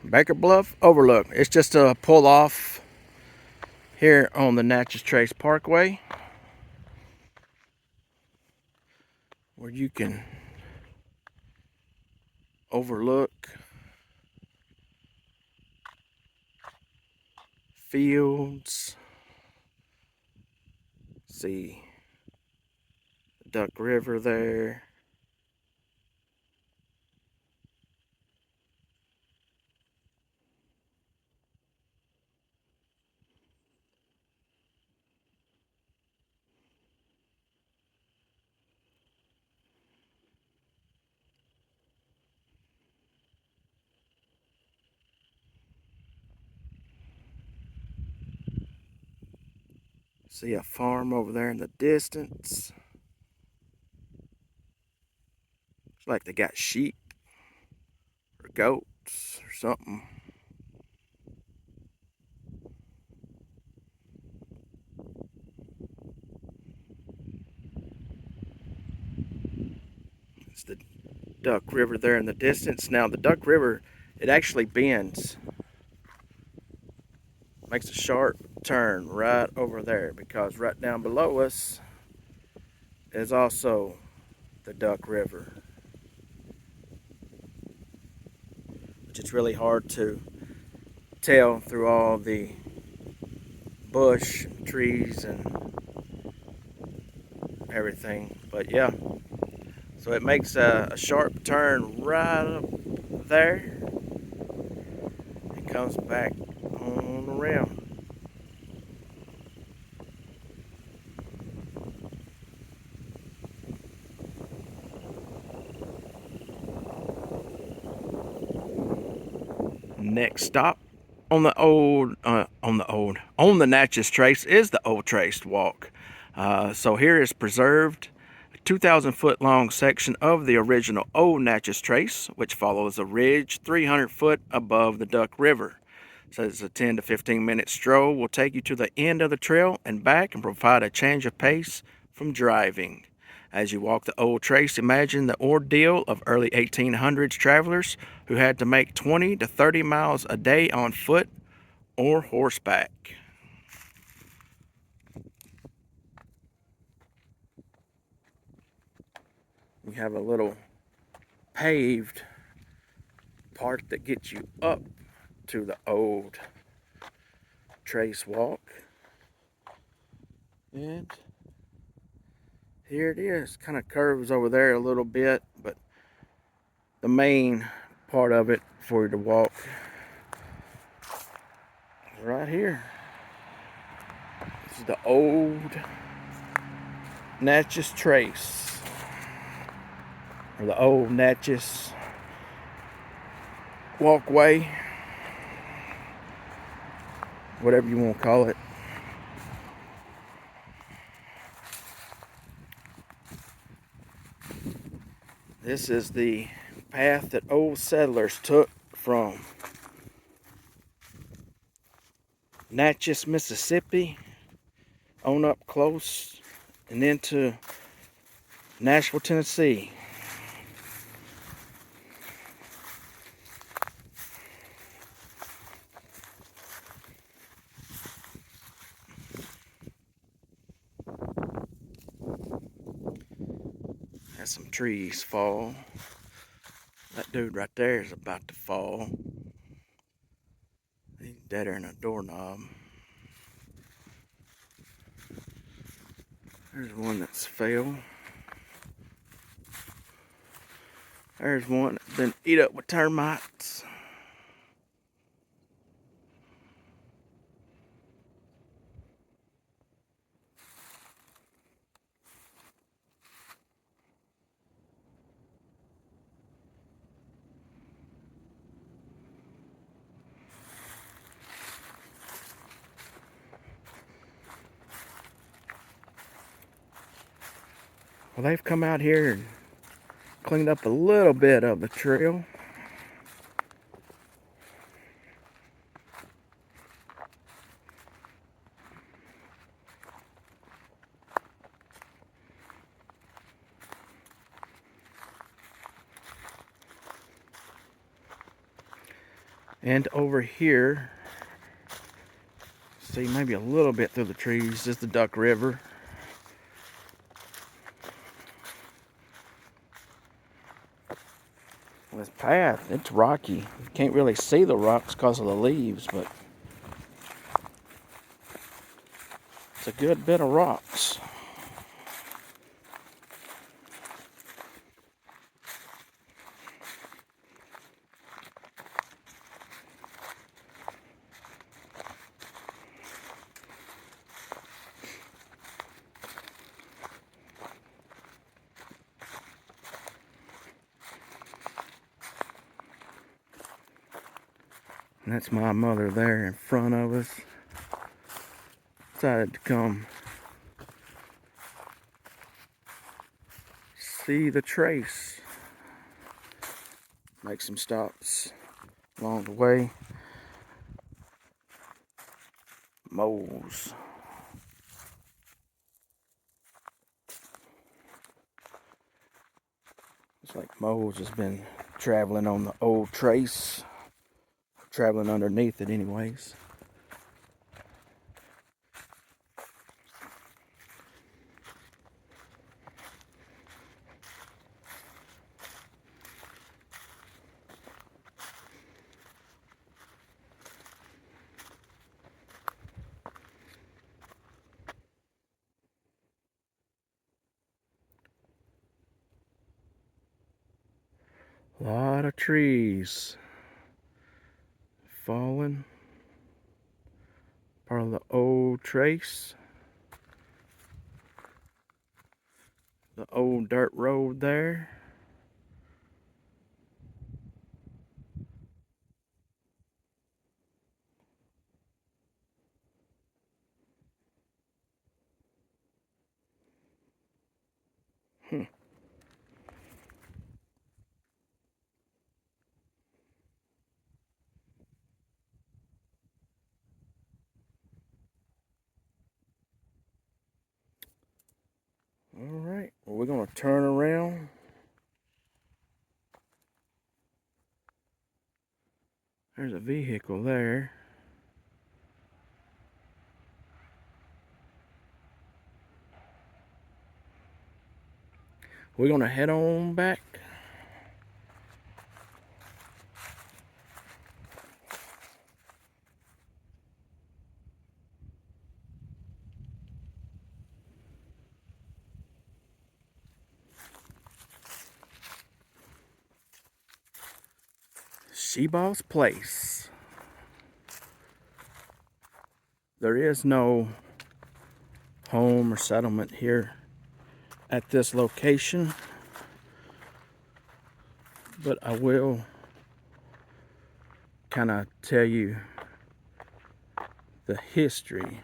Baker Bluff Overlook. It's just a pull off here on the Natchez Trace Parkway, where you can overlook fields, see Duck River there. See a farm over there in the distance. Looks like they got sheep or goats or something. It's the Duck River there in the distance. Now the Duck River, it actually bends. Makes a sharp turn right over there, because right down below us is also the Duck River, which it's really hard to tell through all the bush, trees, and everything. But yeah, so it makes a sharp turn right up there and comes back on around. Next stop on the Natchez Trace is the Old Trace Walk. So here is preserved a 2,000-foot long section of the original Old Natchez Trace, which follows a ridge 300 foot above the Duck River. So it's a 10 to 15 minute stroll. Will take you to the end of the trail and back, and provide a change of pace from driving. As you walk the Old Trace, imagine the ordeal of early 1800s travelers who had to make 20 to 30 miles a day on foot or horseback. We have a little paved part that gets you up to the Old Trace Walk. And Here it is. Kind of curves over there a little bit, but the main part of it for you to walk is right here. This is the old Natchez Trace, or the old Natchez Walkway, whatever you want to call it. This is the path that old settlers took from Natchez, Mississippi, on up close and into Nashville, Tennessee. Has some trees fall. That dude right there is about to fall. He's deader than a doorknob. There's one that's fell. There's one that's been eat up with termites. Well, they've come out here and cleaned up a little bit of the trail. And over here, see maybe a little bit through the trees, is the Duck River. This path, it's rocky. You can't really see the rocks because of the leaves, but it's a good bit of rocks. And that's my mother there in front of us. Decided to come see the trace. Make some stops along the way. Moles. It's like moles has been traveling on the old trace. Traveling underneath it anyways. A lot of trees fallen. Part of the old trace. The old dirt road there. Alright, well, we're going to turn around. There's a vehicle there. We're going to head on back. Sheball's Place. There is no home or settlement here at this location, but I will kind of tell you the history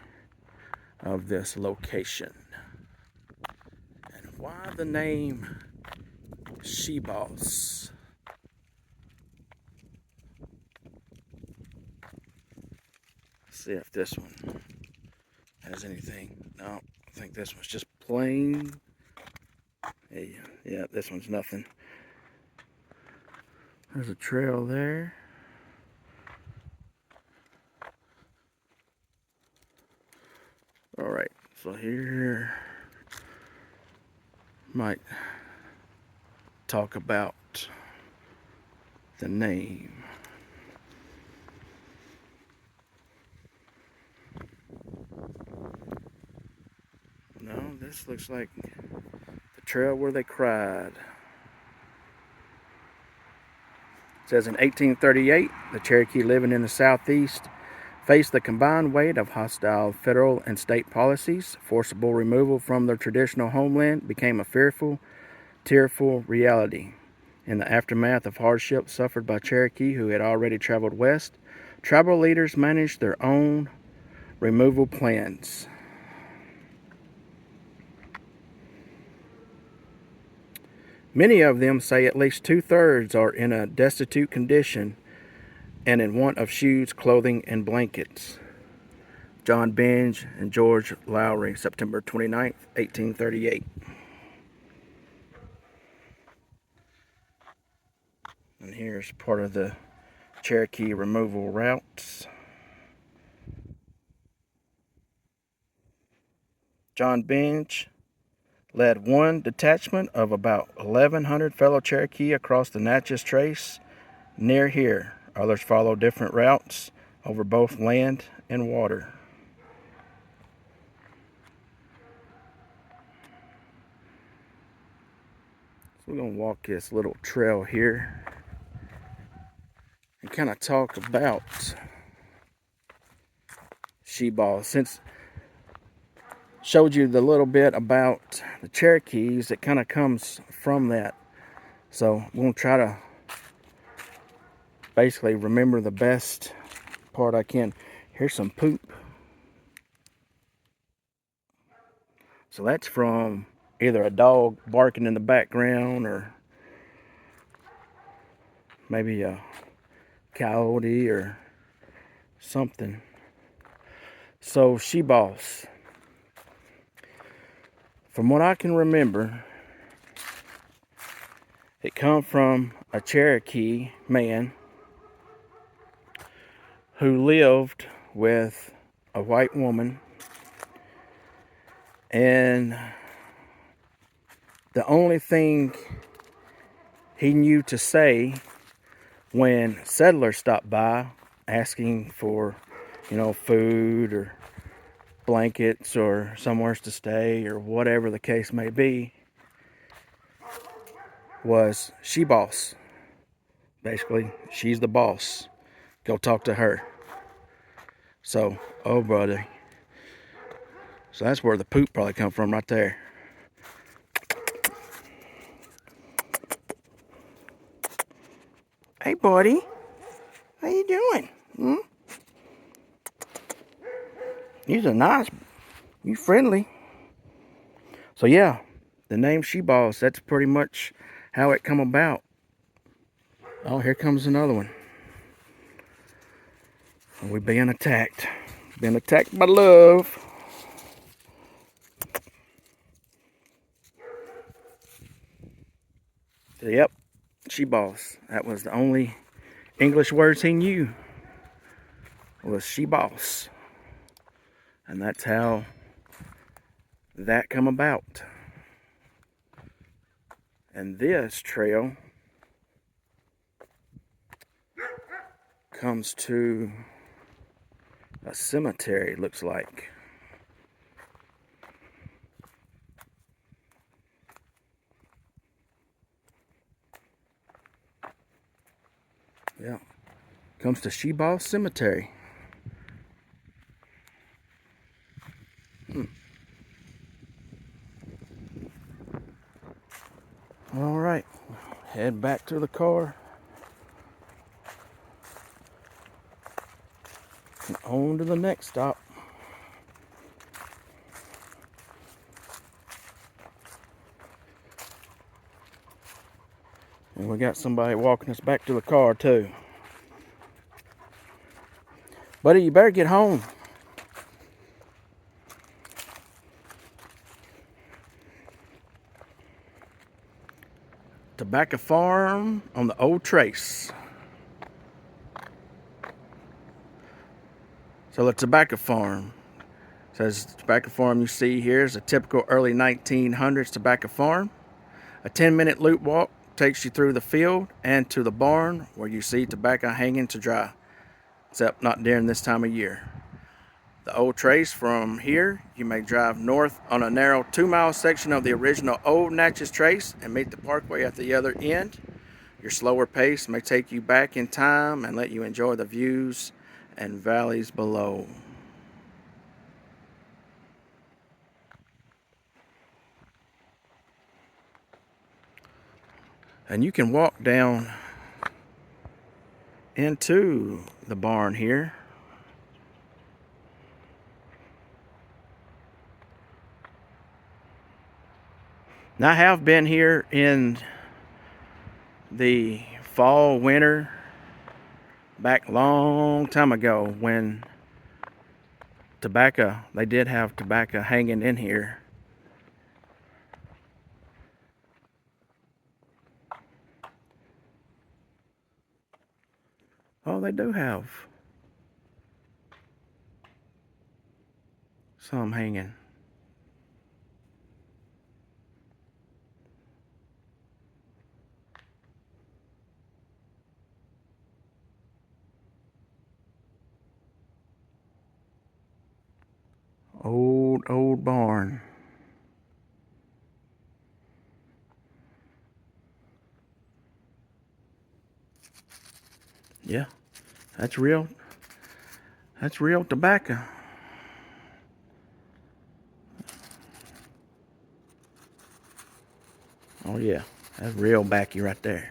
of this location and why the name Sheball's. See if this one has anything. No, I think this one's just plain. Hey, yeah, this one's nothing. There's a trail there. All right, so here might talk about the name. No, this looks like the trail where they cried. It says in 1838, the Cherokee living in the southeast faced the combined weight of hostile federal and state policies. Forcible removal from their traditional homeland became a fearful, tearful reality. In the aftermath of hardship suffered by Cherokee who had already traveled west, tribal leaders managed their own removal plans. Many of them say at least 2/3 are in a destitute condition and in want of shoes, clothing, and blankets. John Binge and George Lowry, September 29th, 1838. And here's part of the Cherokee removal routes. John Binge led one detachment of about 1,100 fellow Cherokee across the Natchez Trace near here. Others followed different routes over both land and water. So we're going to walk this little trail here and kind of talk about Sheball. Since showed you the little bit about the Cherokees, it kind of comes from that. So I'm going to try to basically remember the best part I can. Here's some poop. So that's from either a dog barking in the background or maybe a coyote or something. So Sheball's, from what I can remember, it come from a Cherokee man who lived with a white woman, and the only thing he knew to say when settlers stopped by asking for, food or blankets or somewhere to stay or whatever the case may be, was "She boss." Basically, she's the boss. Go talk to her. So, oh brother. So that's where the poop probably come from right there. Hey buddy, how you doing? You're nice. You friendly. So yeah, the name Sheball's, that's pretty much how it come about. Oh, here comes another one. We're being attacked. Being attacked by love. So, yep, Sheball's. That was the only English words he knew. Was Sheball's. And that's how that come about. And this trail comes to a cemetery, looks like. Yeah, Comes to Sheball Cemetery. All right, head back to the car and on to the next stop. And we got somebody walking us back to the car too. Buddy, you better get home. Tobacco Farm on the Old Trace. So the Tobacco Farm says the tobacco farm you see here is a typical early 1900s tobacco farm. A 10-minute loop walk takes you through the field and to the barn where you see tobacco hanging to dry, except not during this time of year. The Old Trace, from here you may drive north on a narrow 2-mile section of the original old Natchez Trace and meet the parkway at the other end. Your slower pace may take you back in time and let you enjoy the views and valleys below. And you can walk down into the barn here. Now, I have been here in the fall, winter, back long time ago when they did have tobacco hanging in here. Oh, they do have some hanging. Old barn. Yeah, that's real. That's real tobacco. Oh yeah, that's real backy right there.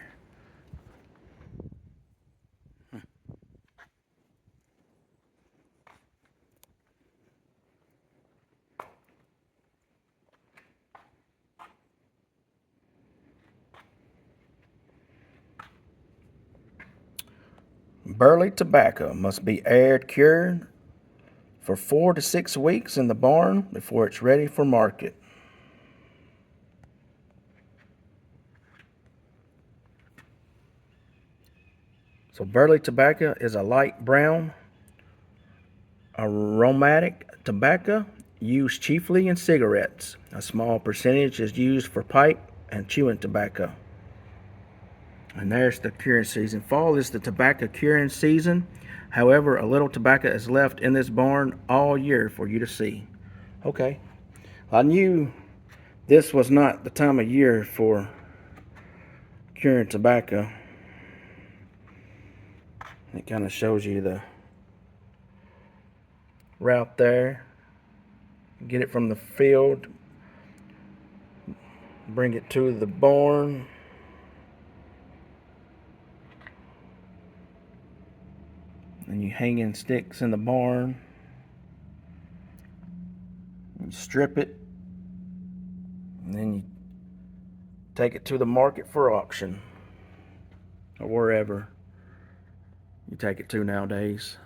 Burley tobacco must be air cured for 4 to 6 weeks in the barn before it's ready for market. So burley tobacco is a light brown, aromatic tobacco used chiefly in cigarettes. A small percentage is used for pipe and chewing tobacco. And there's the curing season. Fall is the tobacco curing season. However, a little tobacco is left in this barn all year for you to see. Okay. I knew this was not the time of year for curing tobacco. It kind of shows you the route there. Get it from the field, bring it to the barn. And you hang in sticks in the barn. You strip it. And then you take it to the market for auction. Or wherever you take it to nowadays.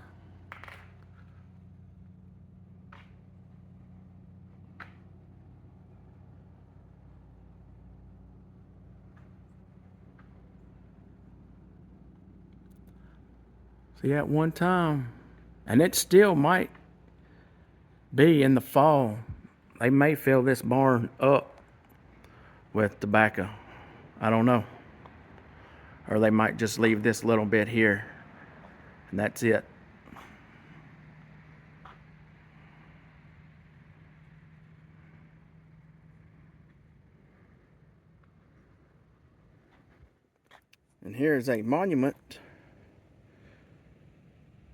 See, at one time, and it still might be in the fall, they may fill this barn up with tobacco. I don't know. Or they might just leave this little bit here, and that's it. And here's a monument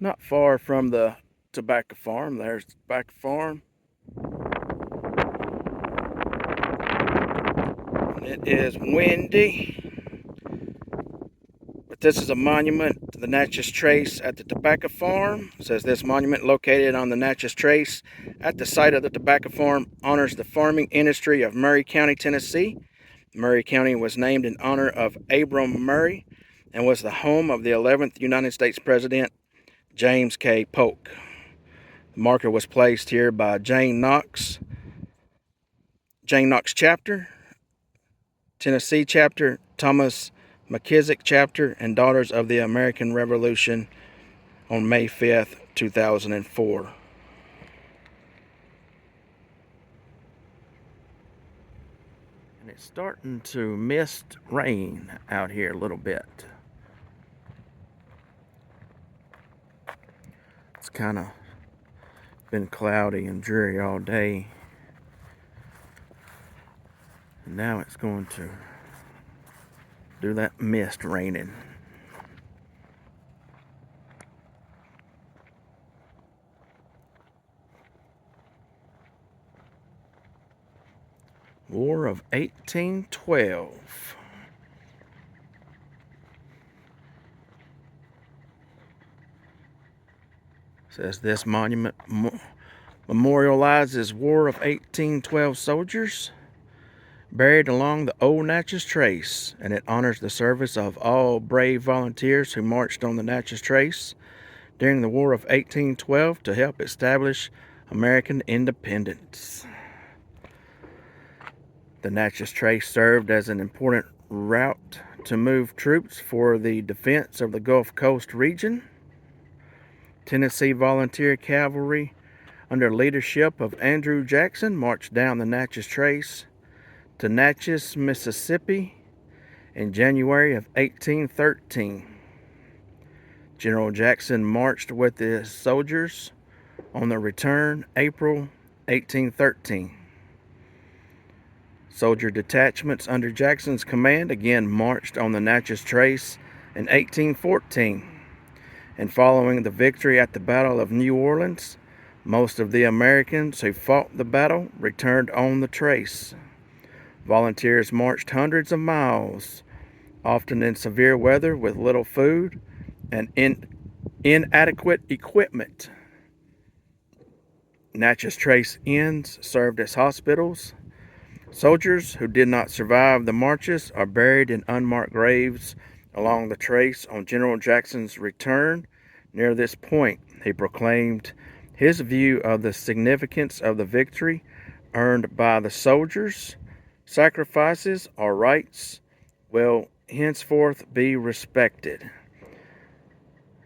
not far from the tobacco farm. There's the tobacco farm. And it is windy. But this is a monument to the Natchez Trace at the tobacco farm. It says this monument located on the Natchez Trace at the site of the tobacco farm honors the farming industry of Murray County, Tennessee. Murray County was named in honor of Abram Murray and was the home of the 11th United States President, James K. Polk. The marker was placed here by Jane Knox chapter, Tennessee chapter, Thomas McKissick chapter, and Daughters of the American Revolution on May 5th, 2004. And it's starting to mist rain out here a little bit. It's kind of been cloudy and dreary all day. And now it's going to do that mist raining. War of 1812. Says this monument memorializes War of 1812 soldiers buried along the old Natchez Trace, and it honors the service of all brave volunteers who marched on the Natchez Trace during the War of 1812 to help establish American independence. The Natchez Trace served as an important route to move troops for the defense of the Gulf Coast region. Tennessee Volunteer Cavalry, under leadership of Andrew Jackson, marched down the Natchez Trace to Natchez, Mississippi in January of 1813. General Jackson marched with his soldiers on the return April 1813. Soldier detachments under Jackson's command again marched on the Natchez Trace in 1814. And following the victory at the Battle of New Orleans, most of the Americans who fought the battle returned on the trace. Volunteers marched hundreds of miles, often in severe weather with little food and inadequate equipment. Natchez Trace inns served as hospitals. Soldiers who did not survive the marches are buried in unmarked graves along the trace. On General Jackson's return, near this point, he proclaimed his view of the significance of the victory earned by the soldiers. Sacrifices or rights will henceforth be respected.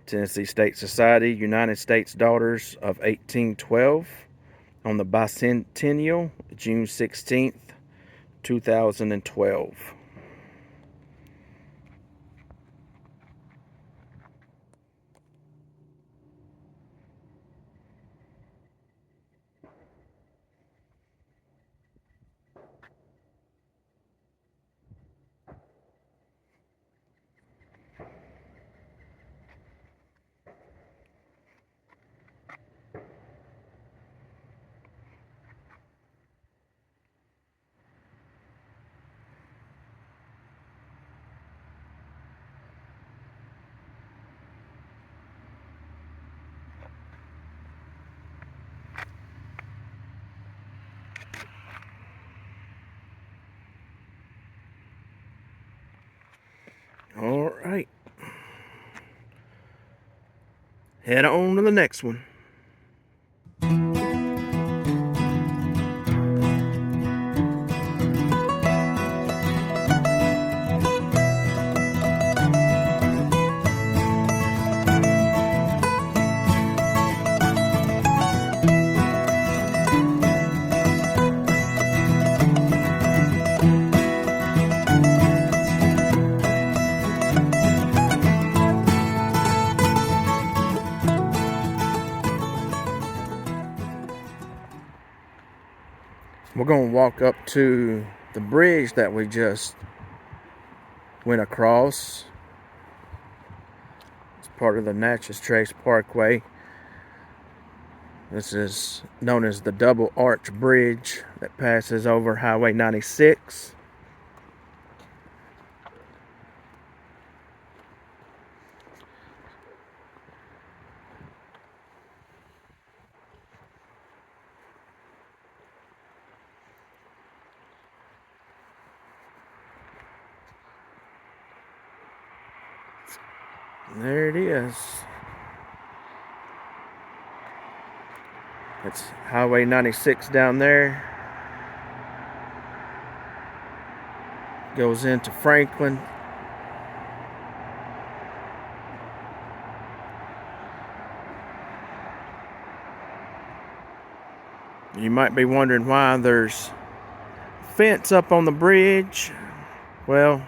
Tennessee State Society, United States Daughters of 1812, on the bicentennial, June 16th, 2012. All right. Head on to the next one. We're going to walk up to the bridge that we just went across. It's part of the Natchez Trace Parkway. This is known as the Double Arch Bridge that passes over Highway 96. There it is. It's Highway 96 down there. Goes into Franklin. You might be wondering why there's a fence up on the bridge. Well,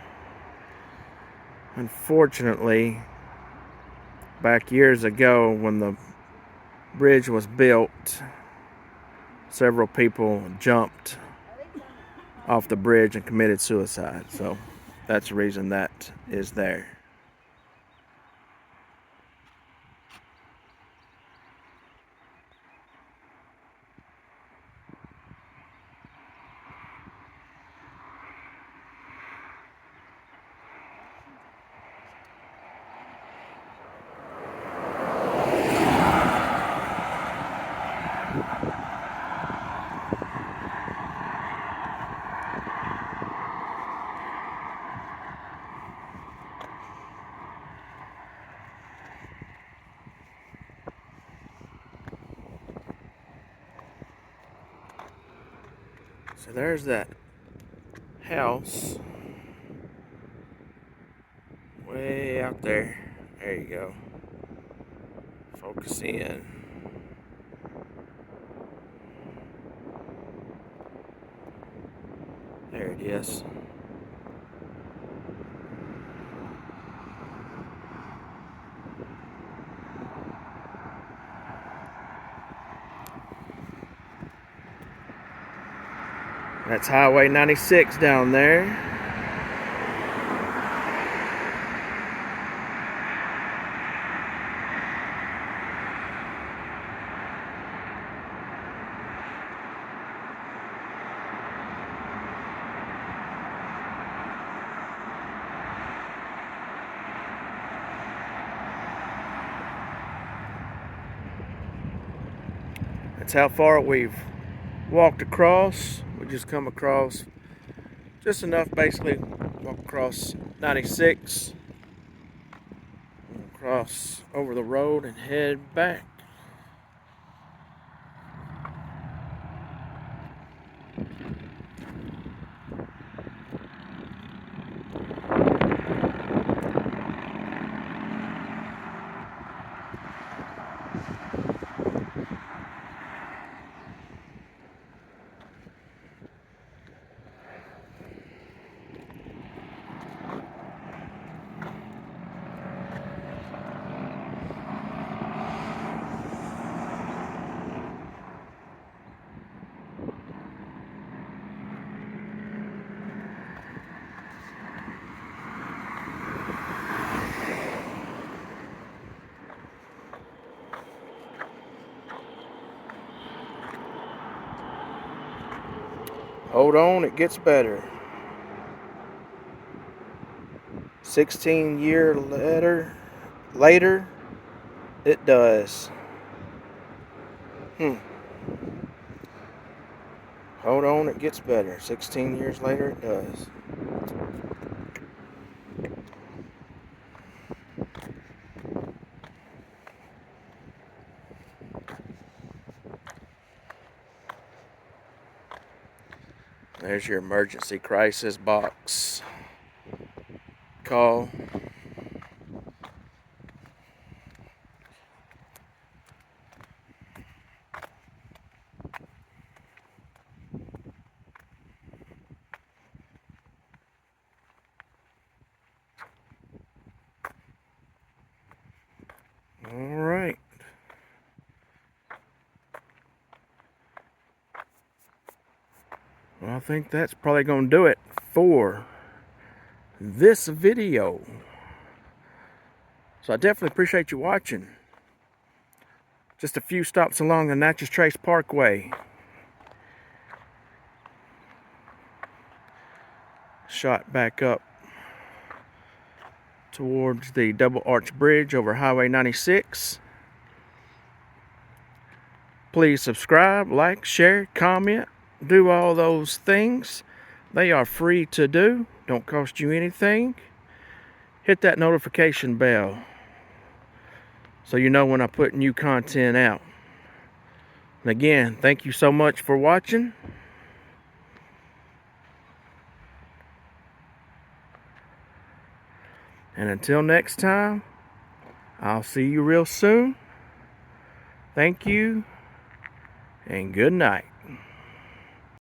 unfortunately, back years ago when the bridge was built, several people jumped off the bridge and committed suicide. So that's the reason that is there. So there's that house way out there. There you go. Focus in. There it is. That's Highway 96 down there. That's how far we've walked across. We just come across just enough, basically walk across 96, cross over the road and head back. Hold on, it gets better. 16 years later, it does. Hold on, it gets better. 16 years later, it does. There's your emergency crisis box call. All right. Well, I think that's probably going to do it for this video. So I definitely appreciate you watching. Just a few stops along the Natchez Trace Parkway. Shot back up towards the double arch bridge over Highway 96. Please subscribe, like, share, comment, do all those things. They are free to do, don't cost you anything. Hit that notification bell so you know when I put new content out. And again, thank you so much for watching. And until next time, I'll see you real soon. Thank you, and good night.